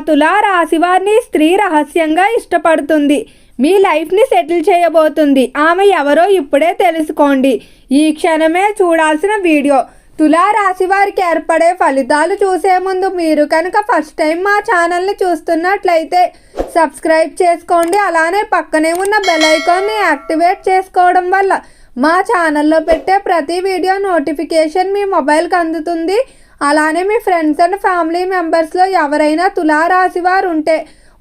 తులా రాశి వారిని స్త్రీ రహస్యంగా ఇష్టపడుతుంది. మీ లైఫ్ని సెటిల్ చేయబోతుంది. ఆమె ఎవరో ఇప్పుడే తెలుసుకోండి. ఈ క్షణమే చూడాల్సిన వీడియో. తులా రాశి వారికి ఏర్పడే ఫలితాలు చూసే ముందు మీరు కనుక ఫస్ట్ టైం మా ఛానల్ని చూస్తున్నట్లయితే సబ్స్క్రైబ్ చేసుకోండి. అలానే పక్కనే ఉన్న బెల్ ఐకాన్ని యాక్టివేట్ చేసుకోవడం వల్ల మా ఛానల్లో పెట్టే ప్రతి వీడియో నోటిఫికేషన్ మీ మొబైల్కి అందుతుంది. అలానే మీ ఫ్రెండ్స్ అండ్ ఫ్యామిలీ మెంబర్స్లో ఎవరైనా తులా రాశి వారు ఉంటే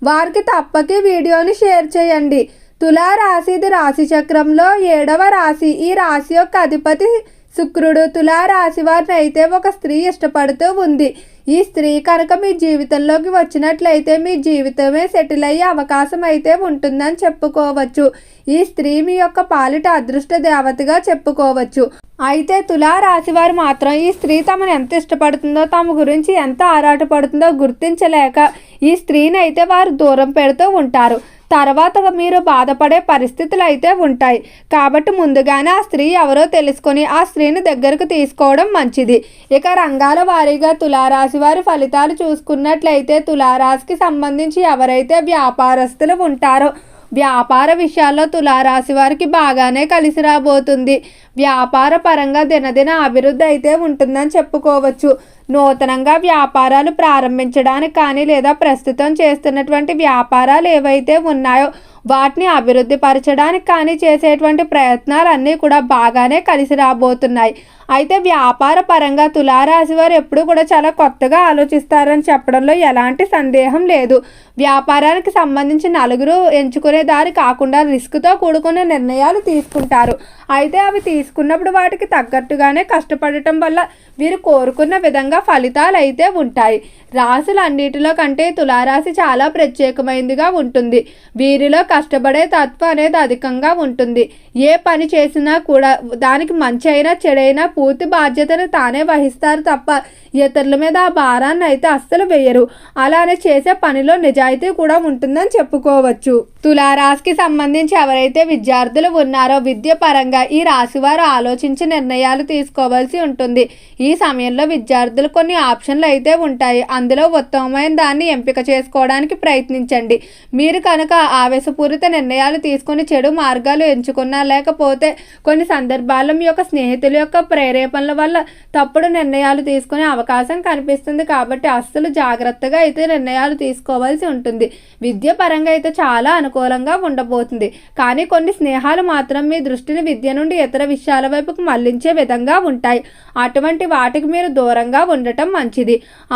వారికి తప్పక వీడియోని షేర్ చేయండి. తులా రాశి ఇది రాశి చక్రంలో 7వ రాశి. ఈ రాశి యొక్క అధిపతి శుక్రుడు. తులా రాశి వారిని అయితే ఒక స్త్రీ ఇష్టపడుతూ ఉంది. ఈ స్త్రీ కనుక మీ జీవితంలోకి వచ్చినట్లయితే మీ జీవితమే సెటిల్ అయ్యే అవకాశం అయితే ఉంటుందని చెప్పుకోవచ్చు. ఈ స్త్రీ మీ యొక్క పాలిట అదృష్ట దేవతగా చెప్పుకోవచ్చు. అయితే తులా రాశి వారు మాత్రం ఈ స్త్రీ తమను ఎంత ఇష్టపడుతుందో, తమ గురించి ఎంత ఆరాటపడుతుందో గుర్తించలేక ఈ స్త్రీని అయితే వారు దూరం పెడుతూ ఉంటారు. తర్వాత మీరు బాధపడే పరిస్థితులు అయితే ఉంటాయి. కాబట్టి ముందుగానే ఆ స్త్రీ ఎవరో తెలుసుకొని ఆ స్త్రీని దగ్గరకు తీసుకోవడం మంచిది. ఇక రంగాల వారీగా తులారాశి వారి ఫలితాలు చూసుకున్నట్లయితే తులారాశికి సంబంధించి ఎవరైతే వ్యాపారస్తులు ఉంటారో వ్యాపార విషయాల్లో తులారాశి వారికి బాగానే కలిసి రాబోతుంది. వ్యాపార పరంగా దినదిన అభివృద్ధి అయితే ఉంటుందని చెప్పుకోవచ్చు. నూతనంగా వ్యాపారాలు ప్రారంభించడానికి కానీ లేదా ప్రస్తుతం చేస్తున్నటువంటి వ్యాపారాలు ఏవైతే ఉన్నాయో వాటిని అభివృద్ధి పరచడానికి కానీ చేసేటువంటి ప్రయత్నాలన్నీ కూడా బాగానే కలిసి రాబోతున్నాయి. అయితే వ్యాపార పరంగా తులారాశి వారు ఎప్పుడు కూడా చాలా కొత్తగా ఆలోచిస్తారని చెప్పడంలో ఎలాంటి సందేహం లేదు. వ్యాపారానికి సంబంధించి నలుగురు ఎంచుకునే దారి కాకుండా రిస్క్తో కూడుకున్న నిర్ణయాలు తీసుకుంటారు. అయితే అవి తీసుకున్నప్పుడు వాటికి తగ్గట్టుగానే కష్టపడటం వల్ల వీరు కోరుకున్న విధంగా ఫలితాలు అయితే ఉంటాయి. రాశులన్నిటిలో కంటే తులారాశి చాలా ప్రత్యేకమైనదిగా ఉంటుంది. వీరిలో కష్టపడే తత్వం అనేది అధికంగా ఉంటుంది. ఏ పని చేసినా కూడా దానికి మంచి అయినా చెడైనా పూర్తి బాధ్యతను తానే వహిస్తారు తప్ప ఇతరుల మీద ఆ భారాన్ని అయితే అస్సలు వేయరు. అలానే చేసే పనిలో నిజాయితీ కూడా ఉంటుందని చెప్పుకోవచ్చు. తులారాశికి సంబంధించి ఎవరైతే విద్యార్థులు ఉన్నారో విద్య పరంగా ఈ రాశి వారు ఆలోచించి నిర్ణయాలు తీసుకోవాల్సి ఉంటుంది. ఈ సమయంలో విద్యార్థులు కొన్ని ఆప్షన్లు అయితే ఉంటాయి. అందులో ఉత్తమమైన దాన్ని ఎంపిక చేసుకోవడానికి ప్రయత్నించండి. మీరు కనుక ఆవేశపూరిత నిర్ణయాలు తీసుకొని చెడు మార్గాలు ఎంచుకున్నా లేకపోతే కొన్ని సందర్భాల్లో మీ యొక్క స్నేహితుల యొక్క ప్రేరేపణల వల్ల తప్పుడు నిర్ణయాలు తీసుకునే అవకాశం కనిపిస్తుంది. కాబట్టి అస్సలు జాగ్రత్తగా అయితే నిర్ణయాలు తీసుకోవాల్సి ఉంటుంది. విద్య పరంగా అయితే చాలా అనుకూలంగా ఉండబోతుంది. కానీ కొన్ని స్నేహాలు మాత్రం మీ దృష్టిని విద్య నుండి ఇతర విషయాల వైపుకు మళ్లించే విధంగా ఉంటాయి. అటువంటి వాటికి మీరు దూరంగా ఉండటం మంచిది.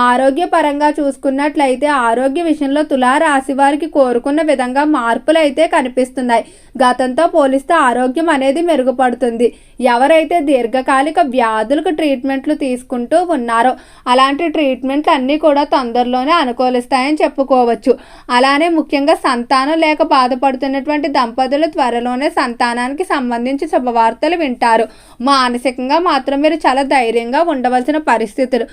ఆరోగ్య పరంగా చూసుకున్నట్లయితే ఆరోగ్య విషయంలో తులారాశి వారికి కోరుకున్న విధంగా మార్పులు అయితే కనిపిస్తున్నాయి. గతంతో పోలిస్తే ఆరోగ్యం అనేది మెరుగుపడుతుంది. ఎవరైతే దీర్ఘకాలిక వ్యాధులకు ట్రీట్మెంట్లు తీసుకుంటూ ఉన్నారో అలాంటి ట్రీట్మెంట్లు అన్నీ కూడా తొందరలోనే అనుకూలిస్తాయని చెప్పుకోవచ్చు. అలానే ముఖ్యంగా సంతానం లేక బాధపడుతున్నటువంటి దంపతులు త్వరలోనే సంతానానికి సంబంధించి శుభవార్తలు వింటారు. మానసికంగా మాత్రం మీరు చాలా ధైర్యంగా ఉండవలసిన పరిస్థితులు.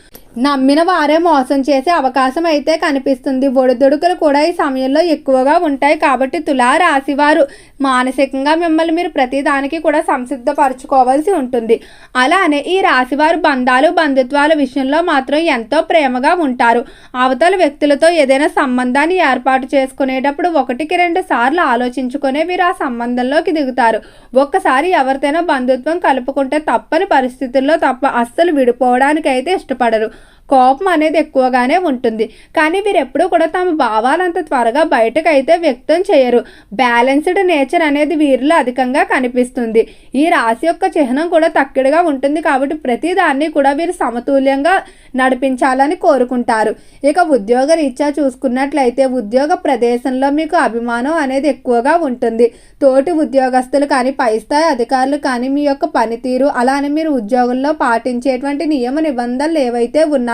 నమ్మిన వారే మోసం చేసే అవకాశం అయితే కనిపిస్తుంది. ఒడిదుడుకులు కూడా ఈ సమయంలో ఎక్కువగా ఉంటాయి. కాబట్టి తులారాశి వారు మానసికంగా మిమ్మల్ని మీరు ప్రతిదానికి కూడా సంసిద్ధపరచుకోవాల్సి ఉంటుంది. అలానే ఈ రాశివారు బంధాలు బంధుత్వాల విషయంలో మాత్రం ఎంతో ప్రేమగా ఉంటారు. అవతల వ్యక్తులతో ఏదైనా సంబంధాన్ని ఏర్పాటు చేసుకునేటప్పుడు 1-2 సార్లు ఆలోచించుకునే వీరు ఆ సంబంధంలోకి దిగుతారు. ఒక్కసారి ఎవరితోనో బంధుత్వం కలుపుకుంటే తప్పని పరిస్థితుల్లో తప్ప అస్సలు విడిపోవడానికి అయితే ఇష్టపడరు. కోపం అనేది ఎక్కువగానే ఉంటుంది. కానీ వీరు ఎప్పుడూ కూడా తమ భావాలంత త్వరగా బయటకు అయితే వ్యక్తం చేయరు. బ్యాలెన్స్డ్ నేచర్ అనేది వీరిలో అధికంగా కనిపిస్తుంది. ఈ రాశి యొక్క చిహ్నం కూడా తక్కువగా ఉంటుంది. కాబట్టి ప్రతిదాన్ని కూడా వీరు సమతుల్యంగా నడిపించాలని కోరుకుంటారు. ఇక ఉద్యోగ రీత్యా చూసుకున్నట్లయితే ఉద్యోగ ప్రదేశంలో మీకు అభిమానం అనేది ఎక్కువగా ఉంటుంది. తోటి ఉద్యోగస్తులు కానీ పై స్థాయి అధికారులు కానీ మీ యొక్క పనితీరు అలానే మీరు ఉద్యోగంలో పాటించేటువంటి నియమ నిబంధనలు ఏవైతే ఉన్నాయో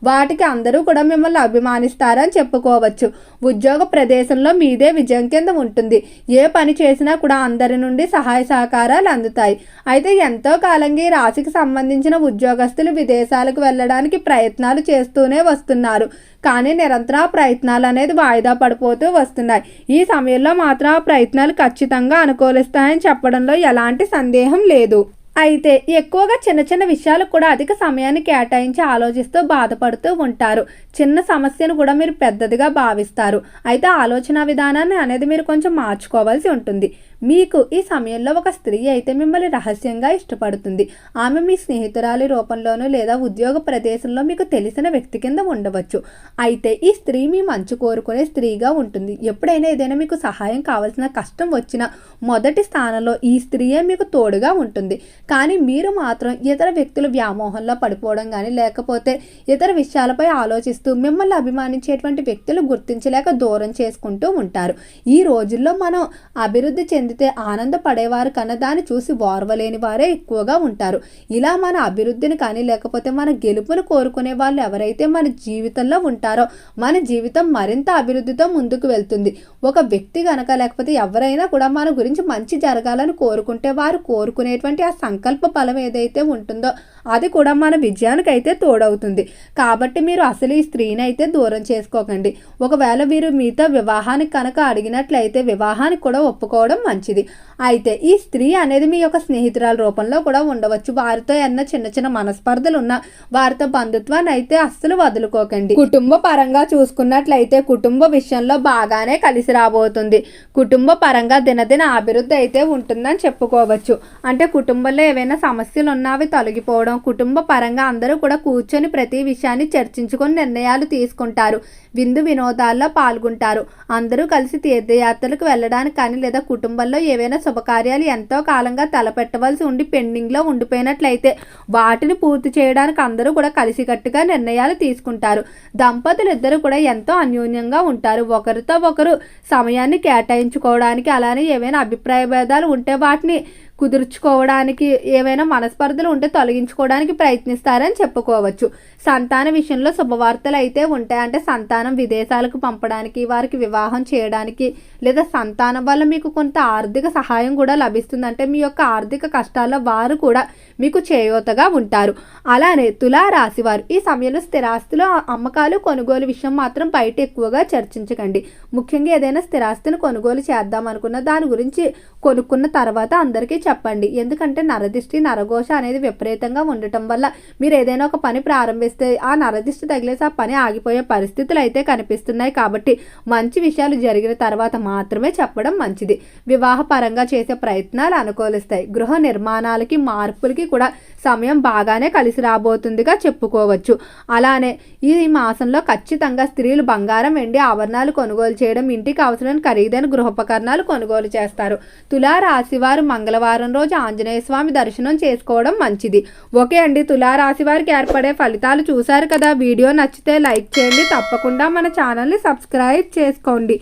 వాటికి అందరూ కూడా మిమ్మల్ని అభిమానిస్తారని చెప్పుకోవచ్చు. ఉద్యోగ ప్రదేశంలో మీదే విజయం కింద ఉంటుంది. ఏ పని చేసినా కూడా అందరి నుండి సహాయ సహకారాలు అందుతాయి. అయితే ఎంతో కాలంగా ఈ రాశికి సంబంధించిన ఉద్యోగస్తులు విదేశాలకు వెళ్ళడానికి ప్రయత్నాలు చేస్తూనే వస్తున్నారు. కానీ నిరంతరం ఆ ప్రయత్నాలు అనేది వాయిదా పడిపోతూ వస్తున్నాయి. ఈ సమయంలో మాత్రం ఆ ప్రయత్నాలు ఖచ్చితంగా అనుకూలిస్తాయని చెప్పడంలో ఎలాంటి సందేహం లేదు. అయితే ఎక్కువగా చిన్న చిన్న విషయాలకు కూడా అధిక సమయాన్ని కేటాయించి ఆలోచిస్తూ బాధపడుతూ ఉంటారు. చిన్న సమస్యను కూడా మీరు పెద్దదిగా భావిస్తారు. అయితే ఆలోచన విధానాన్ని అనేది మీరు కొంచెం మార్చుకోవాల్సి ఉంటుంది. మీకు ఈ సమయంలో ఒక స్త్రీ అయితే మిమ్మల్ని రహస్యంగా ఇష్టపడుతుంది. ఆమె మీ స్నేహితురాలి రూపంలోనూ లేదా ఉద్యోగ ప్రదేశంలో మీకు తెలిసిన వ్యక్తి కింద ఉండవచ్చు. అయితే ఈ స్త్రీ మీ మంచు కోరుకునే స్త్రీగా ఉంటుంది. ఎప్పుడైనా ఏదైనా మీకు సహాయం కావాల్సిన కష్టం వచ్చినా మొదటి స్థానంలో ఈ స్త్రీయే మీకు తోడుగా ఉంటుంది. కానీ మీరు మాత్రం ఇతర వ్యక్తుల వ్యామోహంలో పడిపోవడం కానీ లేకపోతే ఇతర విషయాలపై ఆలోచిస్తూ మిమ్మల్ని అభిమానించేటువంటి వ్యక్తులు గుర్తించలేక దూరం చేసుకుంటూ ఉంటారు. ఈ రోజుల్లో మనం అభివృద్ధి చెందితే ఆనందపడేవారు కన్నా దాన్ని చూసి ఓర్వలేని వారే ఎక్కువగా ఉంటారు. ఇలా మన అభివృద్ధిని కానీ లేకపోతే మన గెలుపును కోరుకునే వాళ్ళు ఎవరైతే మన జీవితంలో ఉంటారో మన జీవితం మరింత అభివృద్ధితో ముందుకు వెళ్తుంది. ఒక వ్యక్తి కనుక లేకపోతే ఎవరైనా కూడా మన గురించి మంచి జరగాలని కోరుకుంటే వారు కోరుకునేటువంటి ఆ సంకల్ప బలం ఏదైతే ఉంటుందో అది కూడా మన విజయానికి అయితే తోడవుతుంది. కాబట్టి మీరు అసలు ఈ స్త్రీని అయితే దూరం చేసుకోకండి. ఒకవేళ వీరు మీతో వివాహానికి కనుక అడిగినట్లయితే వివాహానికి కూడా ఒప్పుకోవడం మంచిది. అయితే ఈ స్త్రీ అనేది మీ యొక్క స్నేహితురాల రూపంలో కూడా ఉండవచ్చు. వారితో ఎన్న చిన్న చిన్న మనస్పర్ధలు ఉన్నా వారితో బంధుత్వాన్ని అయితే అస్సలు వదులుకోకండి. కుటుంబ పరంగా చూసుకున్నట్లయితే కుటుంబ విషయంలో బాగానే కలిసి రాబోతుంది. కుటుంబ పరంగా దినదిన అభివృద్ధి అయితే ఉంటుందని చెప్పుకోవచ్చు. అంటే కుటుంబంలో ఏవైనా సమస్యలు ఉన్నా అవి తొలగిపోవడం, కుటుంబ పరంగా అందరూ కూడా కూర్చొని ప్రతి విషయాన్ని చర్చించుకొని నిర్ణయాలు తీసుకుంటారు. విందు వినోదాల్లో పాల్గొంటారు. అందరూ కలిసి తీర్థయాత్రలకు వెళ్ళడానికి కానీ లేదా కుటుంబంలో ఏవైనా శుభకార్యాలు ఎంతో కాలంగా తలపెట్టవలసి ఉండి పెండింగ్లో ఉండిపోయినట్లయితే వాటిని పూర్తి చేయడానికి అందరూ కూడా కలిసికట్టుగా నిర్ణయాలు తీసుకుంటారు. దంపతులు ఇద్దరు కూడా ఎంతో అన్యోన్యంగా ఉంటారు. ఒకరితో ఒకరు సమయాన్ని కేటాయించుకోవడానికి అలానే ఏవైనా అభిప్రాయ భేదాలు ఉంటే వాటిని కుదుర్చుకోవడానికి ఏవైనా మనస్పర్ధలు ఉంటే తొలగించుకోవడానికి ప్రయత్నిస్తారని చెప్పుకోవచ్చు. సంతాన విషయంలో శుభవార్తలు అయితే ఉంటాయి. అంటే సంతానం విదేశాలకు పంపడానికి, వారికి వివాహం చేయడానికి లేదా సంతానం వల్ల మీకు కొంత ఆర్థిక సహాయం కూడా లభిస్తుంది. అంటే మీ యొక్క ఆర్థిక కష్టాల్లో వారు కూడా మీకు చేయూతగా ఉంటారు. అలానే తులారాశి వారు ఈ సమయంలో స్థిరాస్తుల అమ్మకాలు కొనుగోలు విషయం మాత్రం బయట ఎక్కువగా చర్చించకండి. ముఖ్యంగా ఏదైనా స్థిరాస్తిని కొనుగోలు చేద్దాం అనుకున్న దాని గురించి కొనుక్కున్న తర్వాత అందరికీ చెప్పండి. ఎందుకంటే నరదిష్టి నరఘోష అనేది విపరీతంగా ఉండటం వల్ల మీరు ఏదైనా ఒక పని ప్రారంభిస్తే ఆ నరదిష్టి తగిలేసి ఆ పని ఆగిపోయే పరిస్థితులు అయితే కనిపిస్తున్నాయి. కాబట్టి మంచి విషయాలు జరిగిన తర్వాత మాత్రమే చెప్పడం మంచిది. వివాహ పరంగా చేసే ప్రయత్నాలు అనుకూలిస్తాయి. గృహ నిర్మాణాలకి మార్పులకి కూడా సమయం బాగానే కలిసి రాబోతుందిగా చెప్పుకోవచ్చు. అలానే ఈ మాసంలో ఖచ్చితంగా స్త్రీలు బంగారం వెండి ఆభరణాలు కొనుగోలు చేయడం, ఇంటికి అవసరమైన ఖరీదైన గృహోపకరణాలు కొనుగోలు చేస్తారు. తులారాశి వారు మంగళవారం రోజు ఆంజనేయ స్వామి దర్శనం చేసుకోవడం మంచిది. ఓకే అండి, తులారాశి వారికి ఏర్పడే ఫలితాలు చూశారు కదా. వీడియో నచ్చితే లైక్ చేయండి. తప్పకుండా మన ఛానల్ని సబ్స్క్రైబ్ చేసుకోండి.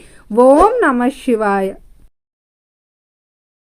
ఓం నమః శివాయ.